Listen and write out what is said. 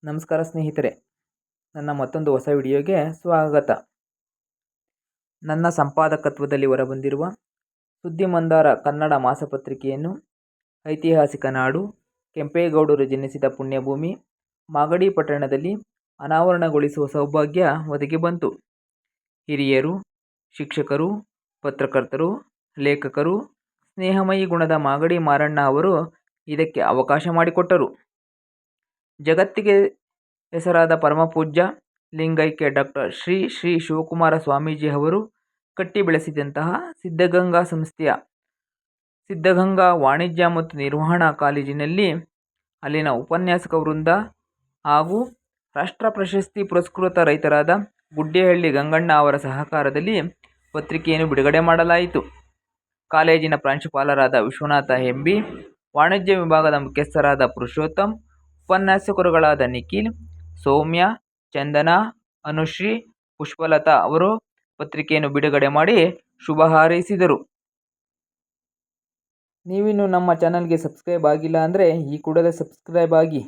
ನಮಸ್ಕಾರ ಸ್ನೇಹಿತರೆ, ನನ್ನ ಮತ್ತೊಂದು ಹೊಸ ವಿಡಿಯೋಗೆ ಸ್ವಾಗತ. ನನ್ನ ಸಂಪಾದಕತ್ವದಲ್ಲಿ ಹೊರಬಂದಿರುವ ಸುದ್ದಿ ಮಂದಾರ ಕನ್ನಡ ಮಾಸಪತ್ರಿಕೆಯನ್ನು ಐತಿಹಾಸಿಕ ನಾಡು ಕೆಂಪೇಗೌಡರು ಜನಿಸಿದ ಪುಣ್ಯಭೂಮಿ ಮಾಗಡಿ ಪಟ್ಟಣದಲ್ಲಿ ಅನಾವರಣಗೊಳಿಸುವ ಸೌಭಾಗ್ಯ ಒದಗಿ ಬಂತು. ಹಿರಿಯರು, ಶಿಕ್ಷಕರು, ಪತ್ರಕರ್ತರು, ಲೇಖಕರು, ಸ್ನೇಹಮಯಿ ಗುಣದ ಮಾಗಡಿ ಮಾರಣ್ಣ ಅವರು ಇದಕ್ಕೆ ಅವಕಾಶ ಮಾಡಿಕೊಟ್ಟರು. ಜಗತ್ತಿಗೆ ಹೆಸರಾದ ಪರಮಪೂಜ್ಯ ಲಿಂಗೈಕ್ಯ ಡಾಕ್ಟರ್ ಶ್ರೀ ಶ್ರೀ ಶಿವಕುಮಾರ ಸ್ವಾಮೀಜಿ ಅವರು ಕಟ್ಟಿ ಬೆಳೆಸಿದಂತಹ ಸಿದ್ಧಗಂಗಾ ಸಂಸ್ಥೆಯ ಸಿದ್ಧಗಂಗಾ ವಾಣಿಜ್ಯ ಮತ್ತು ನಿರ್ವಹಣಾ ಕಾಲೇಜಿನಲ್ಲಿ ಅಲ್ಲಿನ ಉಪನ್ಯಾಸಕ ವೃಂದ ಹಾಗೂ ರಾಷ್ಟ್ರ ಪ್ರಶಸ್ತಿ ಪುರಸ್ಕೃತ ರೈತರಾದ ಗುಡ್ಡೇಹಳ್ಳಿ ಗಂಗಣ್ಣ ಅವರ ಸಹಕಾರದಲ್ಲಿ ಪತ್ರಿಕೆಯನ್ನು ಬಿಡುಗಡೆ ಮಾಡಲಾಯಿತು. ಕಾಲೇಜಿನ ಪ್ರಾಂಶುಪಾಲರಾದ ವಿಶ್ವನಾಥ ಎಂಬಿ, ವಾಣಿಜ್ಯ ವಿಭಾಗದ ಮುಖ್ಯಸ್ಥರಾದ ಪುರುಷೋತ್ತಮ್, ಉಪನ್ಯಾಸಕರುಗಳಾದ ನಿಖಿಲ್, ಸೌಮ್ಯ, ಚಂದನಾ, ಅನುಶ್ರೀ, ಪುಷ್ಪಲತಾ ಅವರು ಪತ್ರಿಕೆಯನ್ನು ಬಿಡುಗಡೆ ಮಾಡಿ ಶುಭ ಹಾರೈಸಿದರು. ನೀವಿನ್ನು ನಮ್ಮ ಚಾನಲ್ಗೆ ಸಬ್ಸ್ಕ್ರೈಬ್ ಆಗಿಲ್ಲ ಅಂದರೆ ಈ ಕೂಡಲೇ ಸಬ್ಸ್ಕ್ರೈಬ್ ಆಗಿ.